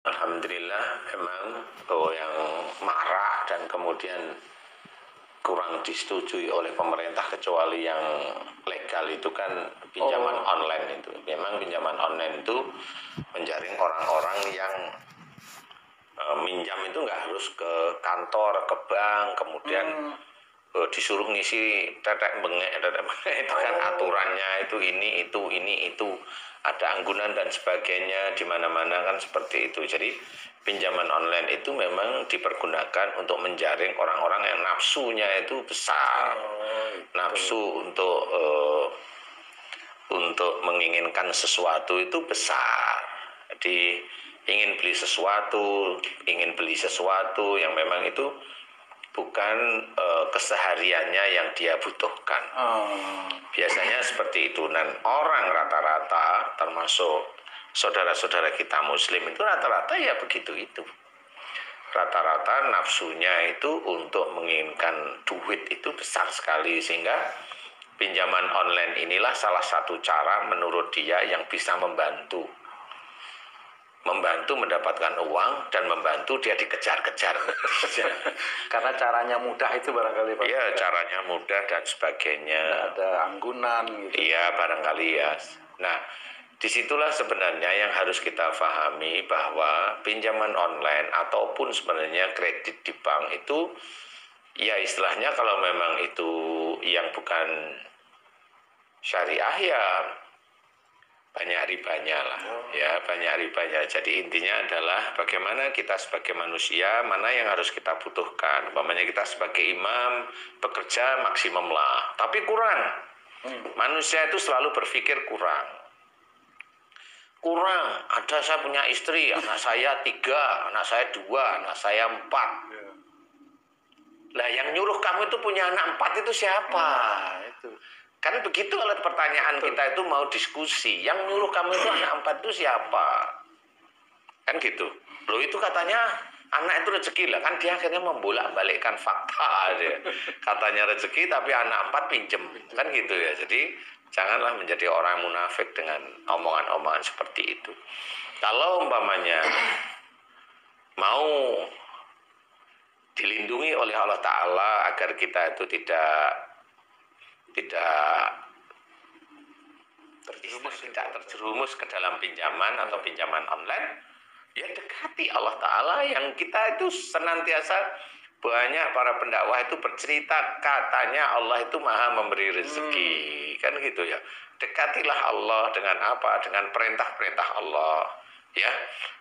Alhamdulillah memang yang marak dan kemudian kurang disetujui oleh pemerintah kecuali yang legal itu kan pinjaman online itu. Memang pinjaman online itu menjaring orang-orang yang minjam itu nggak harus ke kantor, ke bank, kemudian disuruh ngisi tetek bengek itu kan aturannya itu ini itu ada anggunan dan sebagainya di mana-mana kan seperti itu. Jadi pinjaman online itu memang dipergunakan untuk menjaring orang-orang yang nafsunya itu besar, nafsu untuk menginginkan sesuatu itu besar. Jadi ingin beli sesuatu yang memang itu bukan kesehariannya yang dia butuhkan. Biasanya seperti itu. Dan orang rata-rata termasuk saudara-saudara kita muslim itu rata-rata ya begitu itu. Rata-rata nafsunya itu untuk menginginkan duit itu besar sekali, sehingga pinjaman online inilah salah satu cara menurut dia yang bisa membantu mendapatkan uang dan membantu dia dikejar-kejar. Karena caranya mudah itu barangkali Pak. Iya, caranya mudah dan sebagainya. Ada anggunan gitu. Iya, barangkali ya. Nah, disitulah sebenarnya yang harus kita pahami bahwa pinjaman online ataupun sebenarnya kredit di bank itu ya istilahnya kalau memang itu yang bukan syariah ya banyak ribanya lah, ya banyak ribanya. Jadi intinya adalah bagaimana kita sebagai manusia, mana yang harus kita butuhkan. Umpamanya kita sebagai imam bekerja maksimum lah, tapi kurang. Manusia itu selalu berpikir kurang. Ada saya punya istri, anak saya 3, anak saya 2, anak saya 4. Lah yang nyuruh kamu itu punya anak 4 itu siapa? Itu. Kan begitu kalau pertanyaan kita itu mau diskusi. Yang nyuruh kamu itu anak 4 itu siapa? Kan gitu. Loh itu katanya anak itu rezeki lah. Kan dia akhirnya membolak-balikkan fakta dia. Katanya rezeki tapi anak 4 pinjem. Kan gitu ya. Jadi janganlah menjadi orang munafik dengan omongan-omongan seperti itu. Kalau umpamanya mau dilindungi oleh Allah Ta'ala agar kita itu tidak terjerumus ke dalam pinjaman atau pinjaman online, ya dekati Allah Ta'ala yang kita itu senantiasa banyak para pendakwah itu bercerita katanya Allah itu maha memberi rezeki, kan gitu ya. Dekatilah Allah dengan apa? Dengan perintah-perintah Allah. Ya,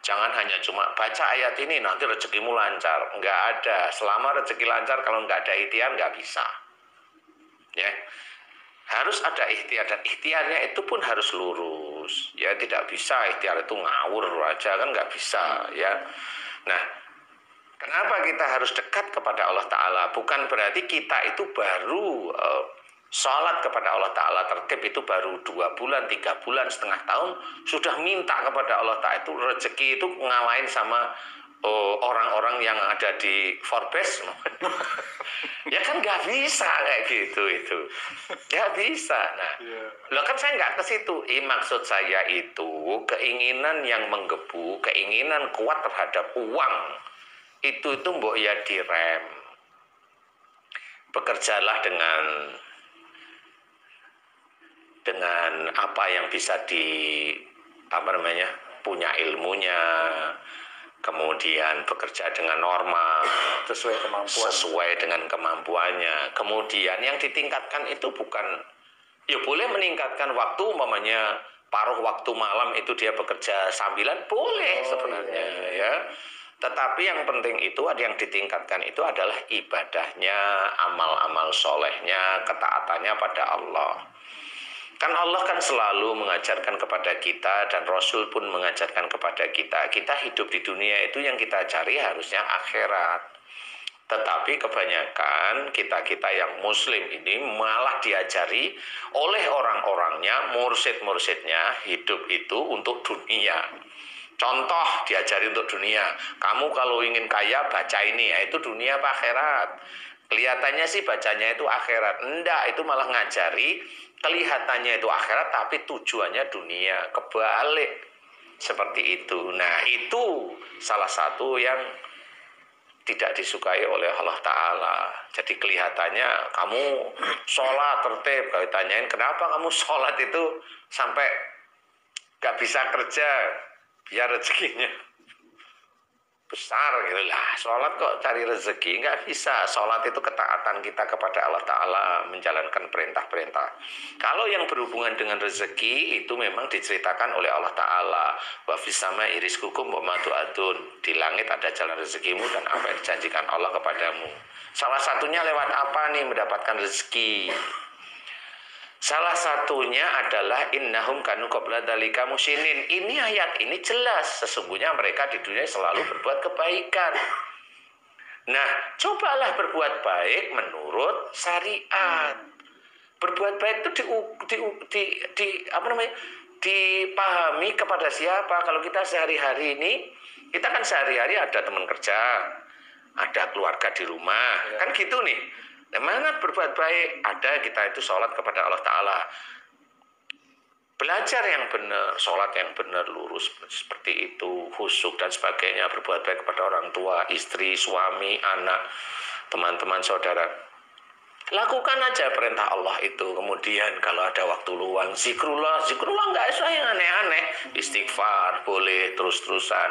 jangan hanya cuma baca ayat ini nanti rezekimu lancar. Enggak ada. Selama rezeki lancar kalau enggak ada ikhtiar enggak bisa. Ya, harus ada ikhtiar dan ikhtiarnya itu pun harus lurus. Ya, tidak bisa ikhtiar itu ngawur aja kan nggak bisa. Ya, nah kenapa kita harus dekat kepada Allah Ta'ala? Bukan berarti kita itu baru sholat kepada Allah Ta'ala tertib itu baru 2 bulan, 3 bulan, setengah tahun sudah minta kepada Allah Ta'ala itu rezeki itu ngalahin sama orang-orang yang ada di Forbes. Ya kan nggak bisa kayak gitu itu, nggak bisa. Nah, lo kan saya nggak ke situ. Maksud saya itu keinginan yang menggebu, keinginan kuat terhadap uang itu mbok ya direm. Bekerjalah dengan apa yang bisa punya ilmunya, kemudian bekerja dengan normal sesuai dengan kemampuannya. Kemudian yang ditingkatkan itu bukan ya boleh meningkatkan waktu, umpamanya paruh waktu malam itu dia bekerja sambilan boleh sebenarnya ya. Tetapi yang penting itu ada yang ditingkatkan itu adalah ibadahnya, amal-amal solehnya, ketaatannya pada Allah. Kan Allah kan selalu mengajarkan kepada kita dan Rasul pun mengajarkan kepada kita. Kita hidup di dunia itu yang kita cari harusnya akhirat. Tetapi kebanyakan kita-kita yang muslim ini malah diajari oleh orang-orangnya, mursyid-mursyidnya hidup itu untuk dunia. Contoh diajari untuk dunia. Kamu kalau ingin kaya baca ini, ya itu dunia apa akhirat? Kelihatannya sih bacanya itu akhirat. Enggak, itu malah ngajari kelihatannya itu akhirat tapi tujuannya dunia. Kebalik. Seperti itu. Nah, itu salah satu yang tidak disukai oleh Allah Ta'ala. Jadi kelihatannya kamu sholat tertib. Kalau ditanyain kenapa kamu sholat itu sampai gak bisa kerja biar rezekinya besar gitu lah. Sholat kok cari rezeki? Nggak bisa. Sholat itu ketaatan kita kepada Allah Ta'ala, menjalankan perintah-perintah. Kalau yang berhubungan dengan rezeki itu memang diceritakan oleh Allah Ta'ala. Wa fis sama'i rizqukum wa ma tu'adun. Di langit ada jalan rezekimu dan apa yang dijanjikan Allah kepadamu. Salah satunya lewat apa nih mendapatkan rezeki? Salah satunya adalah innahum kanu qabla dzalika musyinin. Ini ayat ini jelas sesungguhnya mereka di dunia selalu berbuat kebaikan. Nah, cobalah berbuat baik menurut syariat. Berbuat baik itu dipahami kepada siapa? Kalau kita sehari-hari ini, kita kan sehari-hari ada teman kerja, ada keluarga di rumah, kan gitu nih. Nah, mana berbuat baik? Ada kita itu sholat kepada Allah Ta'ala. Belajar yang benar, sholat yang benar, lurus seperti itu, khusyuk dan sebagainya. Berbuat baik kepada orang tua, istri, suami, anak, teman-teman, saudara. Lakukan aja perintah Allah itu. Kemudian kalau ada waktu luang, zikrullah nggak usah yang aneh-aneh. Istighfar boleh terus-terusan.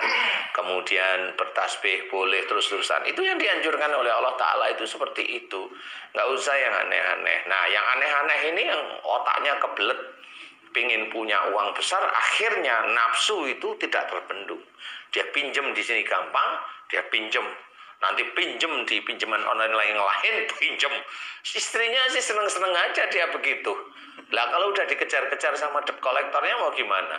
Kemudian bertasbih boleh terus-terusan. Itu yang dianjurkan oleh Allah Ta'ala itu seperti itu. Nggak usah yang aneh-aneh. Nah, yang aneh-aneh ini yang otaknya kebelet, pingin punya uang besar, akhirnya nafsu itu tidak terbendung. Dia pinjem di sini gampang, dia pinjem. Nanti pinjem di pinjaman online yang lain, pinjem. Istrinya sih seneng-seneng aja dia begitu. Lah kalau udah dikejar-kejar sama debt kolektornya mau gimana?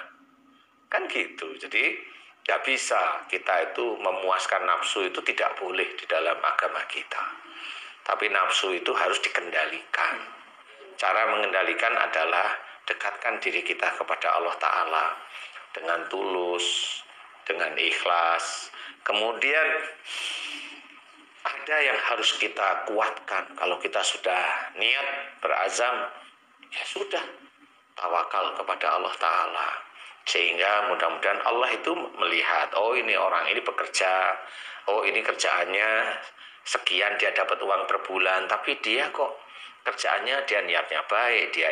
Kan gitu. Jadi nggak bisa kita itu memuaskan nafsu itu tidak boleh di dalam agama kita. Tapi nafsu itu harus dikendalikan. Cara mengendalikan adalah dekatkan diri kita kepada Allah Ta'ala dengan tulus, dengan ikhlas. Kemudian ada yang harus kita kuatkan. Kalau kita sudah niat, berazam, ya sudah, tawakal kepada Allah Ta'ala. Sehingga mudah-mudahan Allah itu melihat, oh ini orang ini bekerja, oh ini kerjaannya sekian dia dapat uang per bulan, tapi dia kok kerjaannya dia niatnya baik, dia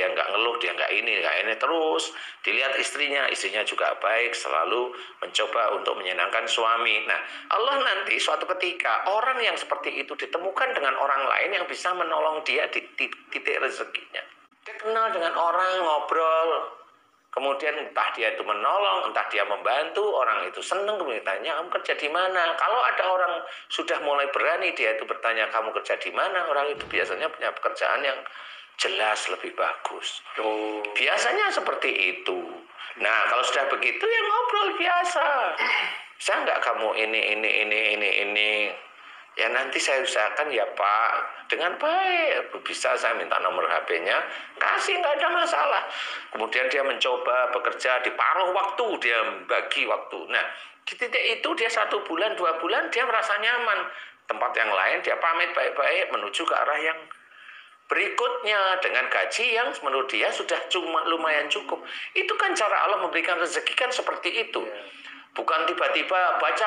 nggak ngeluh, dia nggak ini terus. Dilihat istrinya juga baik, selalu mencoba untuk menyenangkan suami. Nah, Allah nanti suatu ketika orang yang seperti itu ditemukan dengan orang lain yang bisa menolong dia di titik rezekinya. Dia kenal dengan orang, ngobrol, kemudian entah dia itu menolong, entah dia membantu, orang itu senang, kemudian tanya, kamu kerja di mana? Kalau ada orang sudah mulai berani, dia itu bertanya, kamu kerja di mana? Orang itu biasanya punya pekerjaan yang jelas lebih bagus. Biasanya seperti itu. Nah, kalau sudah begitu, ya ngobrol biasa. Bisa nggak kamu ini? Ya nanti saya usahakan ya Pak, dengan baik. Bisa saya minta nomor HP-nya, kasih, nggak ada masalah. Kemudian dia mencoba bekerja di paruh waktu, dia bagi waktu. Nah, di titik itu dia 1 bulan, 2 bulan, dia merasa nyaman. Tempat yang lain dia pamit baik-baik menuju ke arah yang berikutnya dengan gaji yang menurut dia sudah cuma lumayan cukup. Itu kan cara Allah memberikan rezeki kan seperti itu. Bukan tiba-tiba baca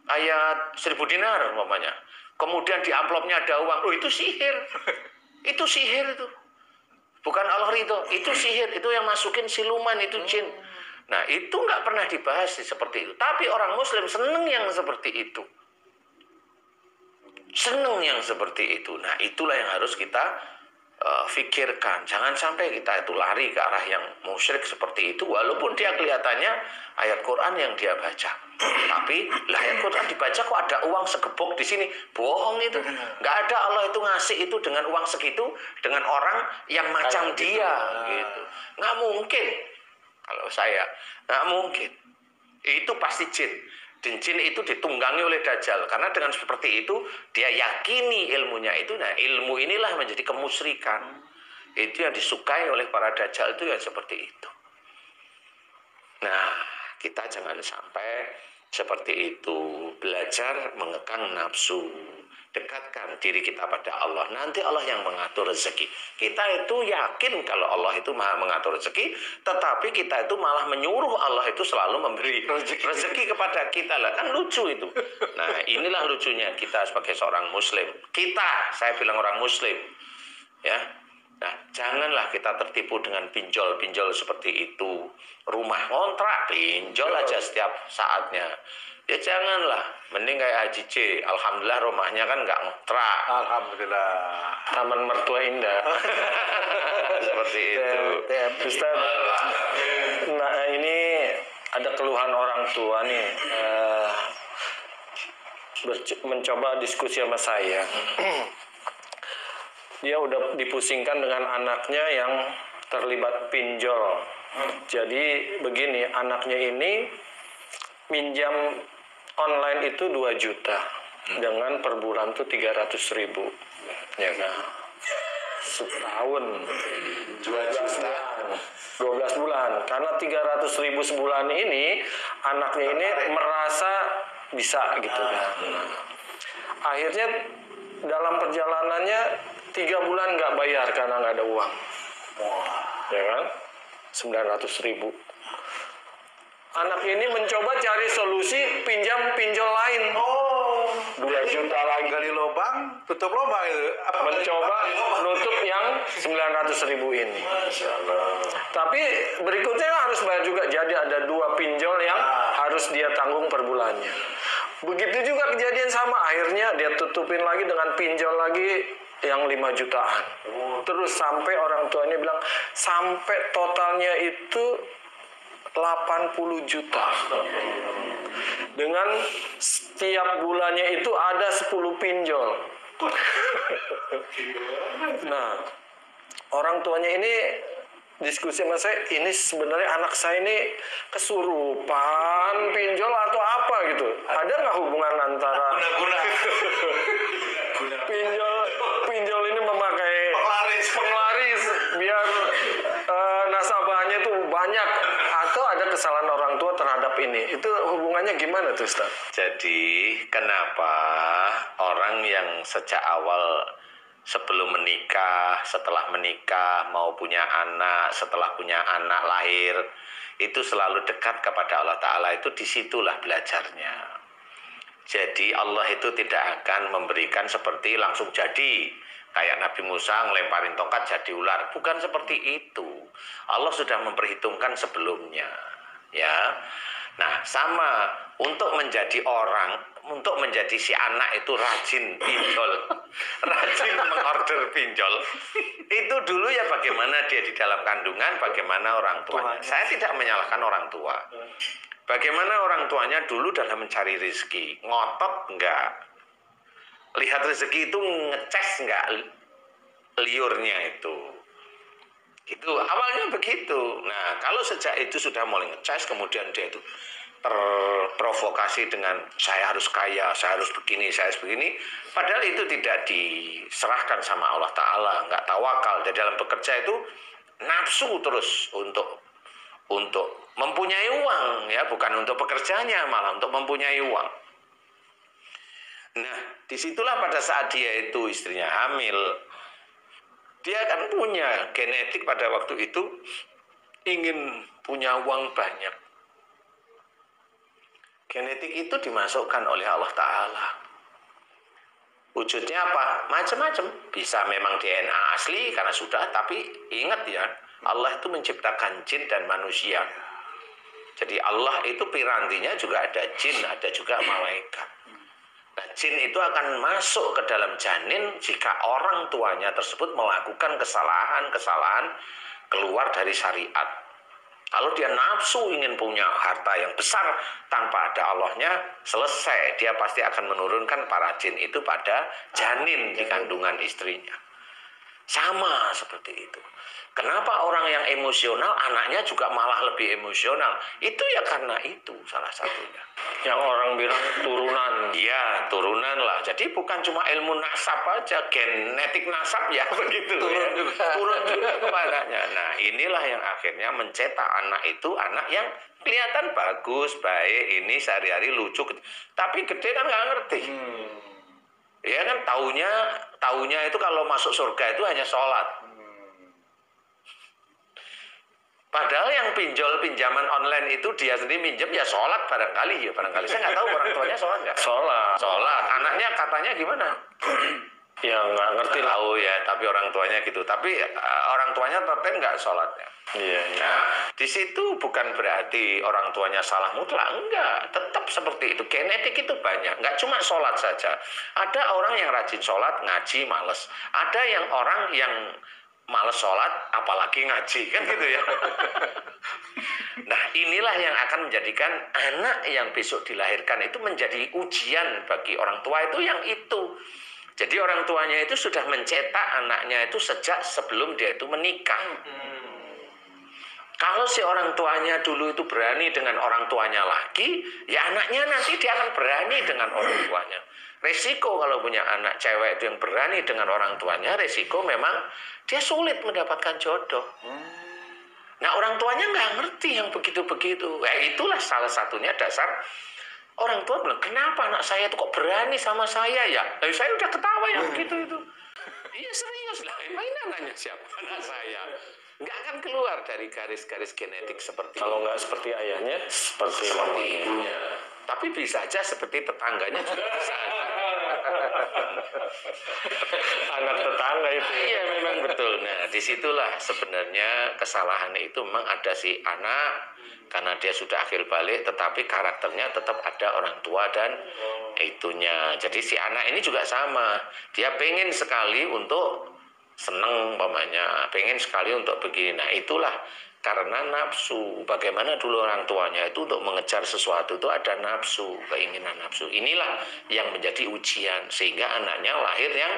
ayat 1000 dinar umpamanya. Kemudian di amplopnya ada uang. Oh, itu sihir. Itu sihir itu. Bukan Allah ridho, itu sihir, itu yang masukin siluman, itu jin. Nah, itu nggak pernah dibahas seperti itu. Tapi orang Muslim seneng yang seperti itu. Seneng yang seperti itu. Nah, itulah yang harus kita fikirkan. Jangan sampai kita itu lari ke arah yang musyrik seperti itu, walaupun dia kelihatannya ayat Quran yang dia baca. Tapi ayat Quran dibaca kok ada uang segebok di sini. Bohong itu. Nggak ada, Allah itu ngasih itu dengan uang segitu dengan orang yang macam dia gitu. Nggak mungkin. Kalau saya nggak mungkin. Itu pasti jin. Dan jin itu ditunggangi oleh Dajjal. Karena dengan seperti itu, dia yakini ilmunya itu. Nah, ilmu inilah menjadi kemusyrikan. Itu yang disukai oleh para Dajjal itu yang seperti itu. Nah, kita jangan sampai Seperti itu, belajar mengekang nafsu. Dekatkan diri kita pada Allah. Nanti Allah yang mengatur rezeki. Kita itu yakin kalau Allah itu maha mengatur rezeki, tetapi kita itu malah menyuruh Allah itu selalu memberi rezeki kepada kita lah. Kan lucu itu. Nah, inilah lucunya kita sebagai seorang muslim. Saya bilang orang muslim. Ya. Nah, janganlah kita tertipu dengan pinjol-pinjol seperti itu. Rumah kontrak, pinjol aja setiap saatnya. Ya janganlah, mending kayak Haji C. Alhamdulillah rumahnya kan nggak ngontrak. Alhamdulillah. Taman mertua indah. Seperti itu. Ustaz, nah ini ada keluhan orang tua nih, mencoba diskusi sama saya. Dia udah dipusingkan dengan anaknya yang terlibat pinjol. Jadi begini, anaknya ini minjam online itu 2 juta dengan per bulan tuh 300.000, ya kan? Setahun 12 bulan. Karena 300.000 sebulan ini anaknya ini merasa bisa gitu kan. Akhirnya dalam perjalanannya 3 bulan nggak bayar karena nggak ada uang, ya kan? 900.000. Anak ini mencoba cari solusi pinjam pinjol lain. 2 juta lagi. Gali lubang, tutup lubang itu. Mencoba nutup yang 900.000 ini. Tapi berikutnya harus bayar juga. Jadi ada 2 pinjol yang harus dia tanggung per bulannya. Begitu juga kejadian sama. Akhirnya dia tutupin lagi dengan pinjol lagi yang 5 jutaan. Terus sampai orang tuanya bilang sampai totalnya itu 80 juta. Dengan setiap bulannya itu ada 10 pinjol. Nah, orang tuanya ini diskusi sama saya, ini sebenarnya anak saya ini kesurupan pinjol atau apa gitu. Ada nggak hubungan antara pinjol ini memakai penglaris biar nasabahnya itu banyak, atau ada kesalahan orang tua terhadap ini? Itu hubungannya gimana tuh, Ustaz? Jadi kenapa orang yang sejak awal sebelum menikah, setelah menikah, mau punya anak, setelah punya anak lahir, itu selalu dekat kepada Allah Ta'ala, itu disitulah belajarnya. Jadi Allah itu tidak akan memberikan seperti langsung jadi. Kayak Nabi Musa ngelemparin tongkat jadi ular. Bukan seperti itu. Allah sudah memperhitungkan sebelumnya. Ya. Nah, sama untuk menjadi orang, untuk menjadi si anak itu rajin pinjol, rajin mengorder pinjol. Itu dulu ya bagaimana dia di dalam kandungan, bagaimana orang tuanya. Saya tidak menyalahkan orang tua. Bagaimana orang tuanya dulu dalam mencari rezeki, ngotot enggak? Lihat rezeki itu ngeces enggak liurnya itu? Itu awalnya begitu. Nah, kalau sejak itu sudah mulai ngeces, kemudian dia itu terprovokasi dengan saya harus kaya, saya harus begini, saya harus begini. Padahal itu tidak diserahkan sama Allah Ta'ala, nggak tawakal. Di dalam bekerja itu nafsu terus untuk mempunyai uang, ya, bukan untuk pekerjaannya, malah untuk mempunyai uang. Nah, disitulah pada saat dia itu istrinya hamil, dia kan punya genetik pada waktu itu ingin punya uang banyak. Genetik itu dimasukkan oleh Allah Ta'ala. Wujudnya apa? Macam-macam. Bisa memang DNA asli karena sudah, tapi ingat ya, Allah itu menciptakan jin dan manusia. Jadi Allah itu pirantinya juga ada jin, ada juga malaikat. Nah, jin itu akan masuk ke dalam janin jika orang tuanya tersebut melakukan kesalahan keluar dari syariat. Kalau dia nafsu ingin punya harta yang besar tanpa ada Allahnya, selesai. Dia pasti akan menurunkan para jin itu pada janin di kandungan istrinya. Sama seperti itu. Kenapa orang yang emosional anaknya juga malah lebih emosional? Itu ya karena itu salah satunya. Yang orang bilang turunan. Iya, turunan lah. Jadi bukan cuma ilmu nasab aja, genetik nasab ya begitu. Turun juga kepadanya. Nah, inilah yang akhirnya mencetak anak itu anak yang kelihatan bagus, baik, ini sehari-hari lucu. Tapi gede kan nggak ngerti. Ya kan taunya itu kalau masuk surga itu hanya sholat. Padahal yang pinjol pinjaman online itu dia sendiri minjem ya sholat barangkali. Saya nggak tahu orang tuanya sholat nggak? Sholat. Anaknya katanya gimana? Ya nggak ngerti lah. Tahu ya, tapi orang tuanya gitu. Tapi orang tuanya tertib nggak sholatnya? Iya. Nah, di situ bukan berarti orang tuanya salah mutlak, enggak. Tetap seperti itu. Genetik itu banyak, nggak cuma sholat saja. Ada orang yang rajin sholat, ngaji, males. Ada yang orang yang males sholat, apalagi ngaji, kan gitu ya. Nah, inilah yang akan menjadikan anak yang besok dilahirkan itu menjadi ujian bagi orang tua itu yang itu. Jadi orang tuanya itu sudah mencetak anaknya itu sejak sebelum dia itu menikah. Kalau si orang tuanya dulu itu berani dengan orang tuanya lagi, ya anaknya nanti dia akan berani dengan orang tuanya. Resiko kalau punya anak cewek itu yang berani dengan orang tuanya, resiko memang dia sulit mendapatkan jodoh. Nah, orang tuanya nggak ngerti yang begitu-begitu. Ya itulah salah satunya dasar orang tua bilang, kenapa anak saya itu kok berani sama saya ya? Saya udah ketawa yang begitu itu. Iya serius lah, ini anaknya siapa? Anak saya. Nggak akan keluar dari garis-garis genetik seperti Kalau nggak seperti ayahnya, seperti ibunya. Tapi bisa aja seperti tetangganya juga bisa. anak tetangga itu. Iya memang betul. Nah disitulah sebenarnya kesalahan itu memang ada si anak karena dia sudah akhir balik, tetapi karakternya tetap ada orang tua dan itunya. Jadi si anak ini juga sama. Dia pengen sekali untuk seneng umpamanya, pengen sekali untuk begini. Nah itulah karena nafsu. Bagaimana dulu orang tuanya itu untuk mengejar sesuatu itu ada nafsu, keinginan nafsu. Inilah yang menjadi ujian sehingga anaknya lahir yang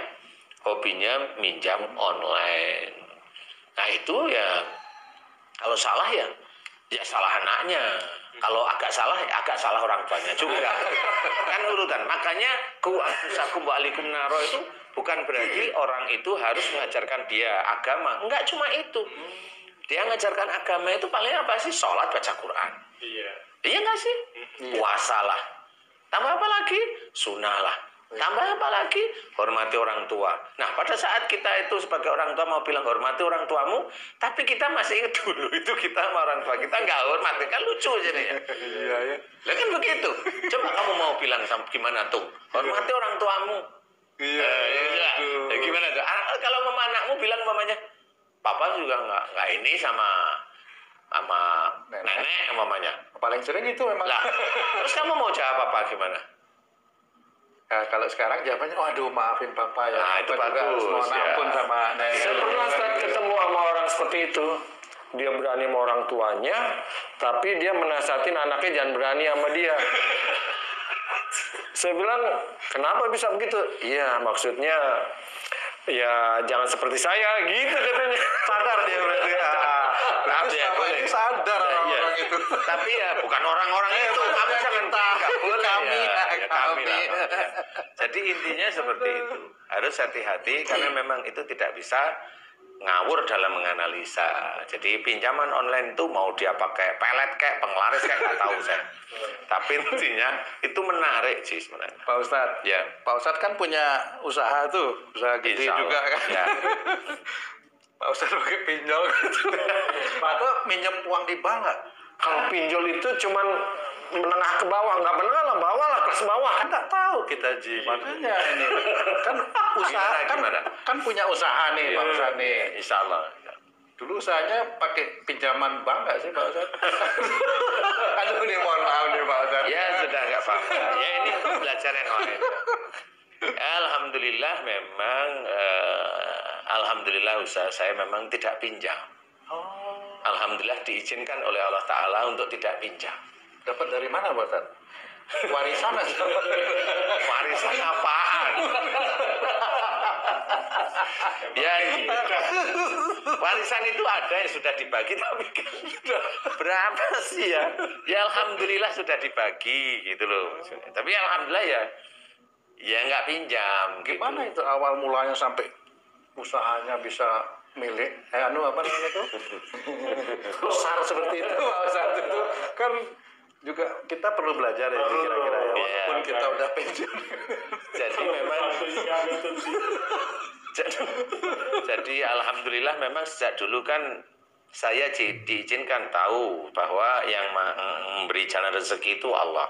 hobinya minjam online. Nah itu ya kalau salah ya salah anaknya. Kalau agak salah orang tuanya juga. Kan urutan. Makanya ku anfusakum wa ahlikum naro itu bukan berarti orang itu harus mengajarkan dia agama. Enggak cuma itu. Dia mengajarkan agama itu paling apa sih? Sholat, baca Quran. Iya. Iya nggak sih? Puasa lah. Tambah apa lagi? Sunnah lah. Tambah apa lagi? Hormati orang tua. Nah, pada saat kita itu sebagai orang tua mau bilang hormati orang tuamu, tapi kita masih ingat dulu itu kita sama orang tua kita nggak hormati, kan lucu jadinya. Iya ya. Lah kan begitu. Coba kamu mau bilang sama gimana tuh? Hormati orang tuamu. Iya. Ya, gimana tuh? Kalau mama anakmu bilang mamanya, papa juga nggak ini sama nenek mamanya. Paling sering itu memang. Lah, terus kamu mau jawab apa gimana? Nah, kalau sekarang jawabannya, waduh maafin papa ya. Nah, itu Papa juga bagus, harus mohon ampun ya. sama nenek. Saya pernah Ustaz ketemu sama orang seperti itu. Dia berani sama orang tuanya, tapi dia menasihatin anaknya jangan berani sama dia. Saya bilang, kenapa bisa begitu? Iya, maksudnya ya jangan seperti saya gitu katanya. Sadar dia berarti ya. Berarti Ya, selama boleh. ini sadar Ya, orang-orang iya. itu. Tapi ya bukan orang-orang itu. Kamu jangan nggak boleh Kami, ya. Ya, kami kami. lah. Ya. Jadi intinya seperti itu. Harus hati-hati karena memang itu tidak bisa ngawur dalam menganalisa. Jadi pinjaman online itu mau dia pakai pelet kayak penglaris kayak nggak tahu saya. Tapi intinya itu menarik sih sebenarnya. Pak Ustadz, Ya. Pak Ustadz kan punya usaha tuh, usaha gede Insya Allah. juga kan. Ya. Pak Ustadz pakai pinjol gitu. Atau minjem uang di bank nggak? Kalau pinjol itu cuman menengah ke bawah, nggak menengah lah, bawah lah, kelas bawah. Kan nggak tahu kita Ji. Makanya ini kan usaha Gimana? kan punya usaha nih Pak Ustadz nih. Insya Allah. Dulu usahanya pakai pinjaman bank nggak sih Pak Ustadz? Aduh nih mohon maaf nih Pak Ustadz. Ya sudah nggak apa-apa. Ya ini belajar yang lain. Alhamdulillah memang alhamdulillah usaha saya memang tidak pinjam. Alhamdulillah diizinkan oleh Allah Ta'ala untuk tidak pinjam. Dapat dari mana Pak Ustadz? Warisan aja. Warisan apaan? Ya, warisan itu ada yang sudah dibagi, tapi kan berapa sih ya? Ya alhamdulillah sudah dibagi gitu loh. Tapi alhamdulillah ya nggak pinjam. Gimana Gitu. itu awal mulanya sampai usahanya bisa milik apa namanya itu besar seperti itu. Saat itu kan juga kita perlu belajar ya kira-kira ya, walaupun Iya. kita udah pensiun. Jadi memang jadi alhamdulillah memang sejak dulu kan saya diizinkan tahu bahwa yang memberi jalan rezeki itu Allah.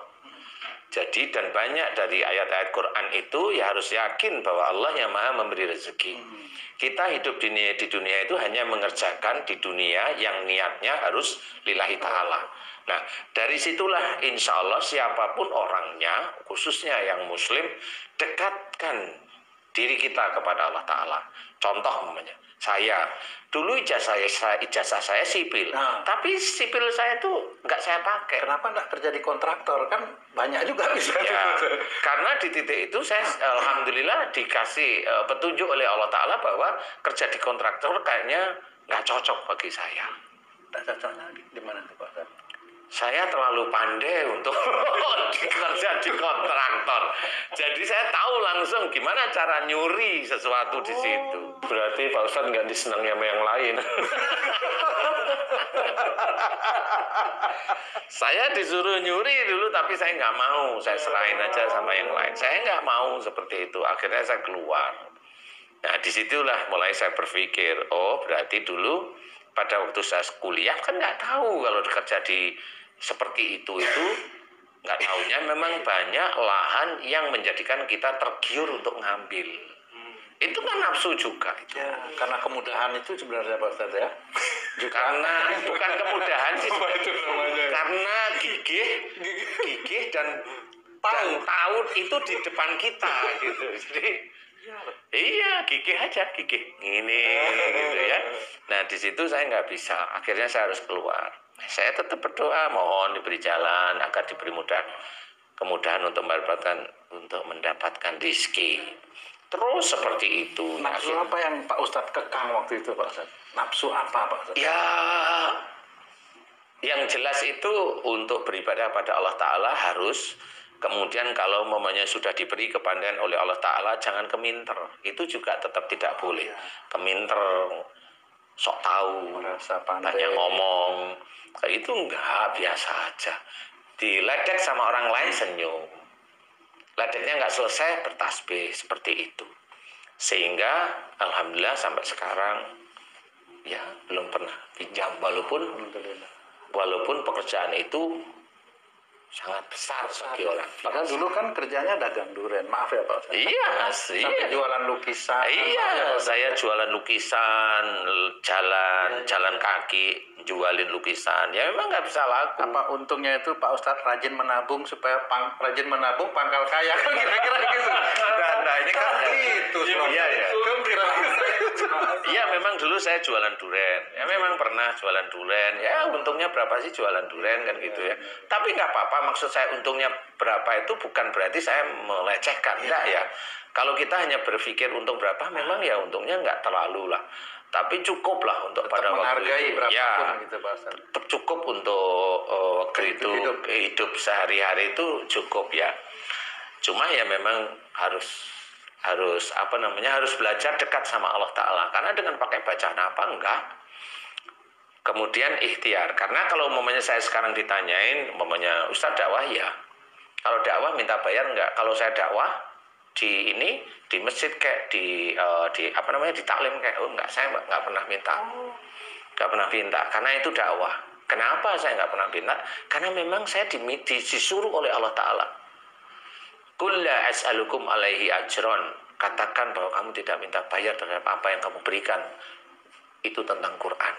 Jadi dan banyak dari ayat-ayat Quran itu ya harus yakin bahwa Allah yang maha memberi rezeki. Kita hidup di dunia itu hanya mengerjakan di dunia yang niatnya harus lillahi ta'ala. Nah dari situlah insya Allah siapapun orangnya, khususnya yang muslim, dekatkan diri kita kepada Allah Ta'ala. Contoh umpamanya, saya dulu ijazah saya sipil, tapi sipil saya tuh nggak saya pakai. Kenapa nggak kerja di kontraktor, kan banyak juga bisa. Ya, karena di titik itu saya alhamdulillah dikasih petunjuk oleh Allah Ta'ala bahwa kerja di kontraktor kayaknya nggak cocok bagi saya. Nggak cocoknya di mana tuh Pak Ustaz? Saya terlalu pandai untuk kerja di kontraktor. Jadi saya tahu langsung gimana cara nyuri sesuatu di situ. Berarti Pak Ustadz nggak disenangi sama yang lain. Saya disuruh nyuri dulu, tapi saya nggak mau. Saya serahin aja sama yang lain. Saya nggak mau seperti itu. Akhirnya saya keluar. Nah, disitulah mulai saya berpikir, oh berarti dulu pada waktu saya kuliah kan nggak tahu kalau kerja di seperti itu nggak tahunya memang banyak lahan yang menjadikan kita tergiur untuk ngambil. Itu kan nafsu juga itu. Ya, karena kemudahan itu sebenarnya Pak Ustaz ya. Karena bukan kemudahan sih, Apa itu namanya? karena gigih dan tahu itu di depan kita gitu. Jadi iya gigih aja, gigih ini gitu ya. Nah di situ saya nggak bisa, akhirnya saya harus keluar. Saya tetap berdoa mohon diberi jalan agar diberi kemudahan untuk mendapatkan rezeki. Terus seperti itu. Nafsu apa yang Pak Ustadz kekang waktu itu Pak Ustadz? Nafsu apa Pak Ustadz? Ya, yang jelas itu untuk beribadah pada Allah Ta'ala harus. Kemudian kalau mamanya sudah diberi kepandaian oleh Allah Ta'ala, jangan keminter. Itu juga tetap tidak boleh. Keminter, sok tahu, Merasa pandai. banyak ngomong. Itu enggak, biasa aja. Diledek sama orang lain senyum. Ledeknya nggak selesai, bertasbih. Seperti itu. Sehingga alhamdulillah sampai sekarang ya belum pernah pinjam, walaupun pekerjaan itu sangat besar bagi orang. Padahal dulu kan kerjanya dagang durian, maaf ya Pak Ustadz. Iya, Sampai jualan lukisan. Iya, saya jualan lukisan, jalan kaki, jualin lukisan. Ya memang nggak bisa laku. Apa untungnya itu Pak Ustadz rajin menabung supaya rajin menabung pangkal kaya kan kira-kira gitu. Nah ini kan gitu. Iya, iya. Kan kira-kira. Iya, memang dulu saya jualan duren. Ya memang pernah jualan duren. Ya untungnya berapa sih jualan duren kan gitu ya. Tapi nggak apa-apa. Maksud saya untungnya berapa itu bukan berarti saya melecehkan. Enggak ya. Kalau kita hanya berpikir untung berapa, memang ya untungnya nggak terlalu lah. Tapi cukup lah untuk Tetap pada waktu menghargai itu. berapapun Ya, gitu Pak Ustadz. tetap cukup untuk waktu itu hidup sehari-hari itu cukup ya. Cuma ya memang harus harus belajar dekat sama Allah Ta'ala. Karena dengan pakai bacaan apa enggak. Kemudian ikhtiar. Karena kalau umpamanya saya sekarang ditanyain, umpamanya Ustaz dakwah ya. Kalau dakwah minta bayar enggak? Kalau saya dakwah di masjid kayak di taklim kayak enggak, saya enggak pernah minta. Enggak pernah minta karena itu dakwah. Kenapa saya enggak pernah minta? Karena memang saya disuruh oleh Allah Ta'ala. Qul la as'alukum alaihi ajron. Katakan bahwa kamu tidak minta bayar terhadap apa yang kamu berikan. Itu tentang Quran.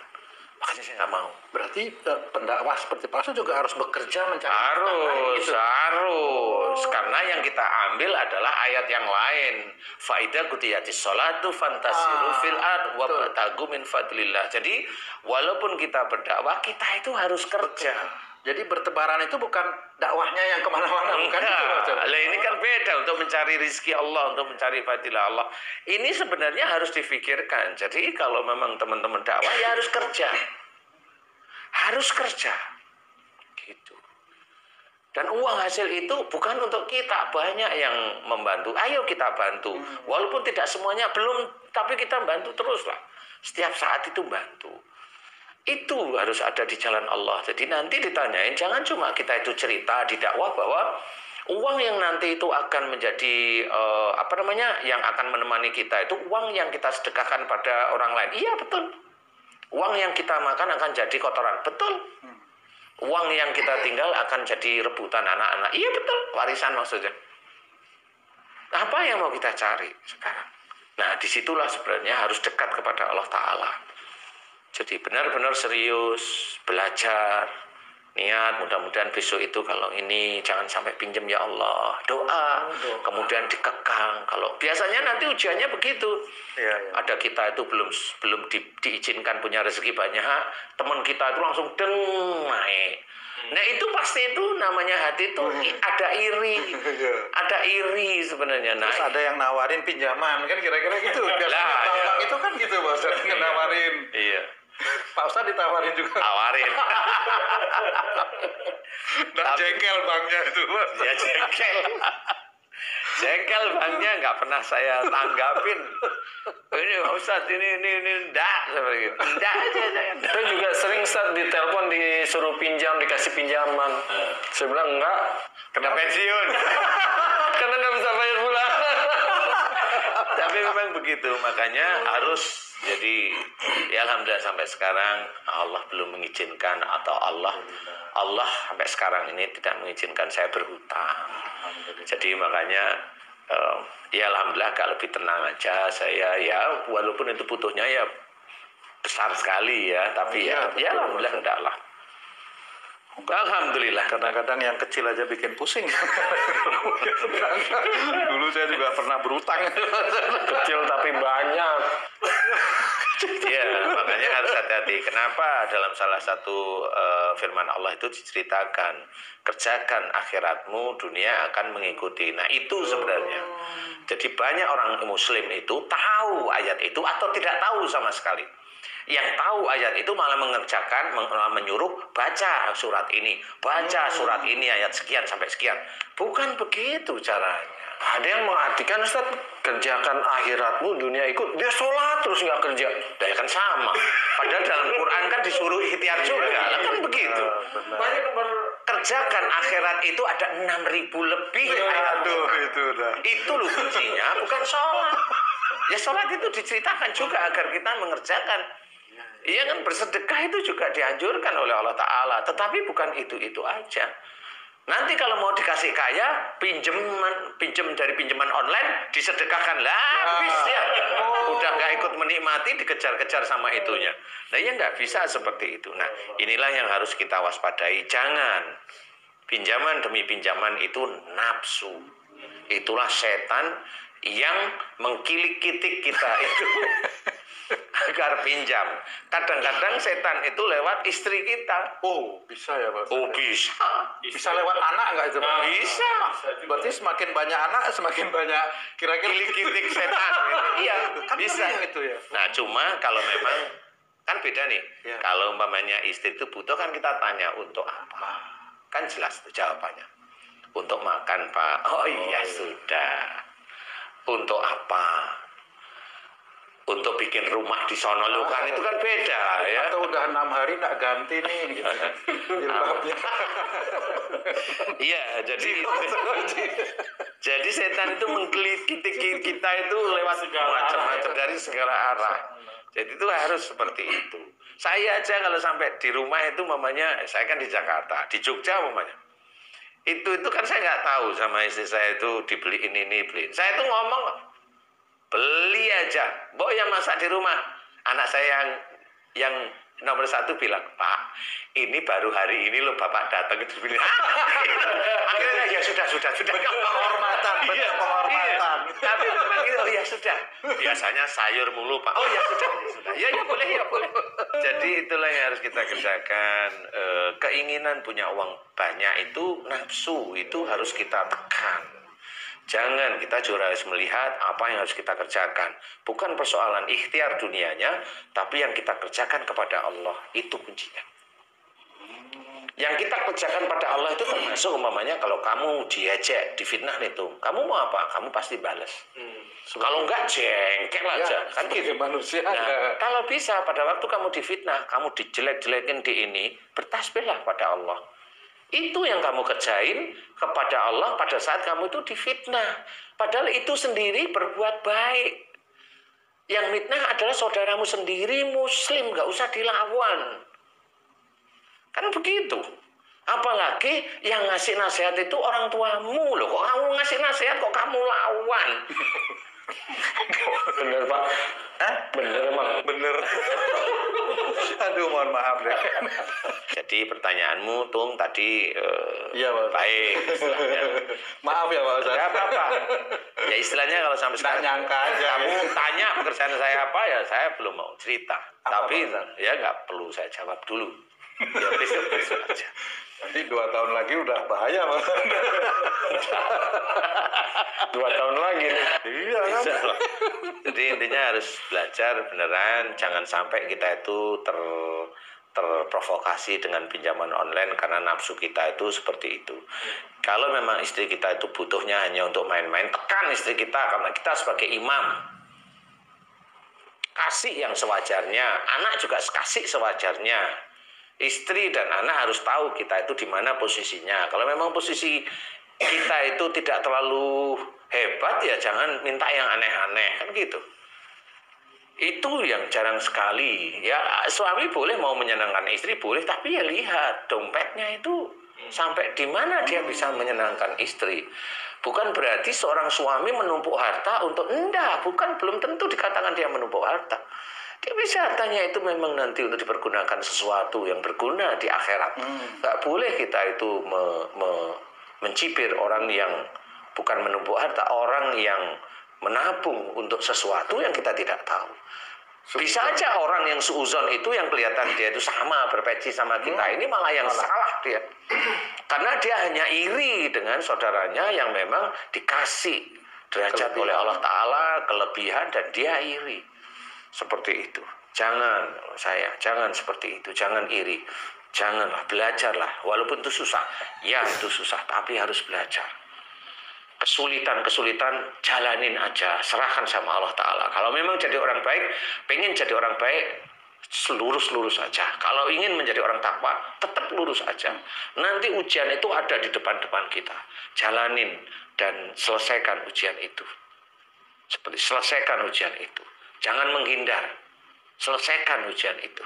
Makanya saya nggak mau. Berarti pendakwah seperti Pak Ustadz juga harus bekerja mencari Harus. Karena yang kita ambil adalah ayat yang lain. Faida qutiyatis sholatu fantasiru fil ard wabtagu min fadlillah. Jadi walaupun kita berdakwah, kita itu harus kerja. Jadi bertebaran itu bukan dakwahnya yang kemana-mana, bukan itu Pak Ustadz. Lah ini kan beda untuk mencari rizki Allah, untuk mencari fadilah Allah. Ini sebenarnya harus difikirkan. Jadi kalau memang teman-teman dakwah ya harus kerja. Harus kerja. Gitu. Dan uang hasil itu bukan untuk kita, banyak yang membantu. Ayo kita bantu. Walaupun tidak semuanya belum, tapi kita bantu terus lah. Setiap saat itu bantu. Itu harus ada di jalan Allah. Jadi nanti ditanyain, jangan cuma kita itu cerita di dakwah bahwa uang yang nanti itu akan menjadi yang akan menemani kita itu uang yang kita sedekahkan pada orang lain. Iya betul. Uang yang kita makan akan jadi kotoran. Betul. Uang yang kita tinggal akan jadi rebutan anak-anak. Iya betul. Warisan maksudnya. Apa yang mau kita cari sekarang? Nah disitulah sebenarnya harus dekat kepada Allah Ta'ala. Jadi benar-benar serius, belajar, niat, mudah-mudahan besok itu kalau ini jangan sampai pinjam ya Allah, doa, kemudian dikekang. Kalau biasanya nanti ujiannya begitu, ada kita itu belum diizinkan punya rezeki banyak, teman kita itu langsung deng naik. Nah itu pasti itu namanya hati itu ada iri sebenarnya. Nah, terus ada yang nawarin pinjaman kan kira-kira gitu. Biasanya bank itu kan gitu Pak Ustadz, nawarin. Iya. Pak Ustadz ditawarin juga. Tawarin. Nah, jengkel banknya itu. Ya jengkel. Jengkel banknya nggak pernah saya tanggapin. Ini Pak Ustadz ini enggak seperti itu. Enggak aja saya. Saya juga sering Ustadz ditelepon disuruh pinjam, dikasih pinjaman. Saya bilang enggak. Kena pensiun. Karena nggak bisa bayar bulanan. Tapi memang begitu, makanya harus jadi ya alhamdulillah sampai sekarang Allah belum mengizinkan atau Allah sampai sekarang ini tidak mengizinkan saya berhutang. Jadi makanya ya alhamdulillah agak lebih tenang aja saya ya, walaupun itu butuhnya ya besar sekali ya, tapi ya alhamdulillah enggak lah. Alhamdulillah. Kadang-kadang yang kecil aja bikin pusing. Dulu saya juga pernah berutang. Kecil tapi banyak. Ya, makanya harus hati-hati. Kenapa dalam salah satu firman Allah itu diceritakan, kerjakan akhiratmu, dunia akan mengikuti. Nah itu sebenarnya. Jadi banyak orang muslim itu tahu ayat itu atau tidak tahu sama sekali. Yang tahu ayat itu malah mengerjakan, malah menyuruh baca surat ini, baca surat ini ayat sekian sampai sekian. Bukan begitu caranya. Ada yang mengartikan Ustaz, kerjakan akhiratmu, dunia ikut. Dia sholat terus nggak kerja. Ya kan sama. Padahal dalam Quran kan disuruh ikhtiar juga. Lah kan begitu. Banyak Kerjakan akhirat itu ada 6.000 lebih ayat. Aduh itu dah. Itu loh kuncinya, bukan sholat. Ya sholat itu diceritakan juga agar kita mengerjakan. Iya kan, bersedekah itu juga dianjurkan oleh Allah Ta'ala. Tetapi bukan itu aja. Nanti kalau mau dikasih kaya, pinjam dari pinjaman online, disedekahkan lah, habis ya. Udah nggak ikut menikmati, dikejar-kejar sama itunya. Nah ya nggak bisa seperti itu. Nah inilah yang harus kita waspadai. Jangan pinjaman demi pinjaman itu nafsu. Itulah setan yang mengkilik-kitik kita itu. Agar pinjam. Kadang-kadang setan itu lewat istri kita. Oh, bisa ya Pak? Oh, bisa. Bisa lewat anak nggak itu Pak? Bisa. Berarti semakin banyak anak, semakin banyak kira-kira Kilik-kilik setan. Iya, kan bisa. itu ya. Nah, cuma kalau memang kan beda nih. Ya. Kalau umpamanya istri itu butuh kan kita tanya untuk apa? Kan jelas tuh jawabannya. Untuk makan, Pak. Oh iya, sudah. Untuk apa? Untuk bikin rumah di sono lu kan itu kan beda ya. Atau udah 6 hari nggak ganti nih gitu. Jilbabnya. Iya, jadi setan itu mengkelitik kita itu lewat macam-macam dari segala arah. Jadi itu harus seperti itu. Saya aja kalau sampai di rumah itu mamanya, saya kan di Jakarta, di Jogja mamanya. Itu kan saya nggak tahu sama istri saya itu dibeliin ini beliin. Saya itu ngomong beli aja, Mbok yang masak di rumah. Anak saya yang nomor 1 bilang, Pak, ini baru hari ini loh Bapak datang itu bilang. Akhirnya ya sudah. Penghormatan, Iya, penghormatan. Iya. Tapi memang gitu, oh ya sudah. Biasanya sayur mulu Pak. Oh ya sudah, ya sudah. Ya boleh, ya boleh. Jadi itulah yang harus kita kerjakan. Keinginan punya uang banyak itu nafsu, itu harus kita tekan. Jangan, kita juga harus melihat apa yang harus kita kerjakan. Bukan persoalan ikhtiar dunianya, tapi yang kita kerjakan kepada Allah. Itu kuncinya. Yang kita kerjakan pada Allah itu termasuk umpamanya kalau kamu diejek, difitnah itu, kamu mau apa? Kamu pasti balas. Kalau enggak jengkel aja, kan gitu. Manusia. Nah, kalau bisa pada waktu kamu difitnah, kamu dijelek-jelekin di ini, bertasbihlah pada Allah. Itu yang kamu kerjain kepada Allah pada saat kamu itu difitnah. Padahal itu sendiri berbuat baik. Yang fitnah adalah saudaramu sendiri muslim, nggak usah dilawan. Kan begitu. Apalagi yang ngasih nasihat itu orang tuamu loh. Kok kamu ngasih nasihat kok kamu lawan? Bener Pak. Bener Mak. Bener. Aduh, mohon maaf deh. Jadi pertanyaanmu Tung tadi Iya, Pak. baik istilahnya. Maaf ya Pak Ustaz. Gak apa-apa. Ya istilahnya kalau sampai Nggak sekarang nyangka aja. kamu tanya pekerjaan saya apa ya saya belum mau cerita. Apa, Tapi Pak? ya nggak perlu saya jawab dulu. Ya besok aja. Nanti 2 tahun lagi udah bahaya Pak. 2 tahun lagi nih. Iya kan? Bisa loh. Jadi intinya harus belajar beneran, jangan sampai kita itu terprovokasi dengan pinjaman online karena nafsu kita itu seperti itu. Kalau memang istri kita itu butuhnya hanya untuk main-main, tekan istri kita karena kita sebagai imam. Kasih yang sewajarnya, anak juga kasih sewajarnya. Istri dan anak harus tahu kita itu di mana posisinya. Kalau memang posisi kita itu tidak terlalu hebat ya jangan minta yang aneh-aneh kan gitu. Itu yang jarang sekali. Ya suami boleh mau menyenangkan istri boleh, tapi ya lihat dompetnya itu sampai di mana dia bisa menyenangkan istri. Bukan berarti seorang suami menumpuk harta untuk enggak, bukan belum tentu dikatakan dia menumpuk harta. Dia bisa hartanya itu memang nanti untuk dipergunakan sesuatu yang berguna di akhirat. Nggak boleh kita itu mencibir orang yang bukan menumpuk harta, orang yang menabung untuk sesuatu yang kita tidak tahu. Bisa aja orang yang suuzon itu yang kelihatan dia itu sama berpeci sama kita, ini malah yang salah dia. Karena dia hanya iri dengan saudaranya yang memang dikasih derajat oleh Allah Ta'ala, kelebihan, dan dia iri. Seperti itu. Jangan seperti itu, jangan iri. Janganlah, belajarlah. Walaupun itu susah, ya itu susah, tapi harus belajar. Kesulitan-kesulitan jalanin aja, serahkan sama Allah Ta'ala. Kalau memang jadi orang baik, pengen jadi orang baik, lurus aja. Kalau ingin menjadi orang takwa, tetap lurus aja. Nanti ujian itu ada di depan-depan kita. Jalanin dan selesaikan ujian itu. Seperti selesaikan ujian itu. Jangan menghindar. Selesaikan ujian itu.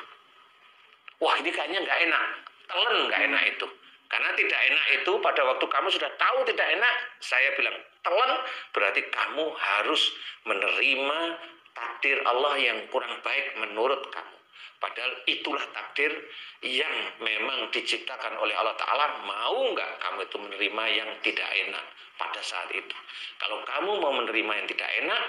Wah ini kayaknya nggak enak. Telan nggak enak itu. Karena tidak enak itu pada waktu kamu sudah tahu tidak enak, saya bilang telan berarti kamu harus menerima takdir Allah yang kurang baik menurut kamu. Padahal itulah takdir yang memang diciptakan oleh Allah Ta'ala. Mau nggak kamu itu menerima yang tidak enak pada saat itu? Kalau kamu mau menerima yang tidak enak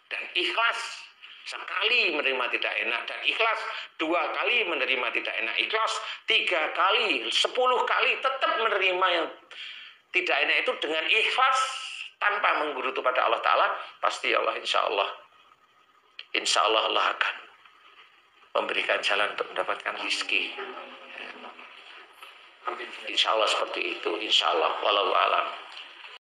dan ikhlas sekali menerima tidak enak dan ikhlas 2 kali menerima tidak enak ikhlas 3 kali 10 kali tetap menerima yang tidak enak itu dengan ikhlas tanpa menggerutu pada Allah Ta'ala, pasti Allah insya Allah Allah akan memberikan jalan untuk mendapatkan rezeki. Insya Allah seperti itu, insya Allah. Wallahu a'lam.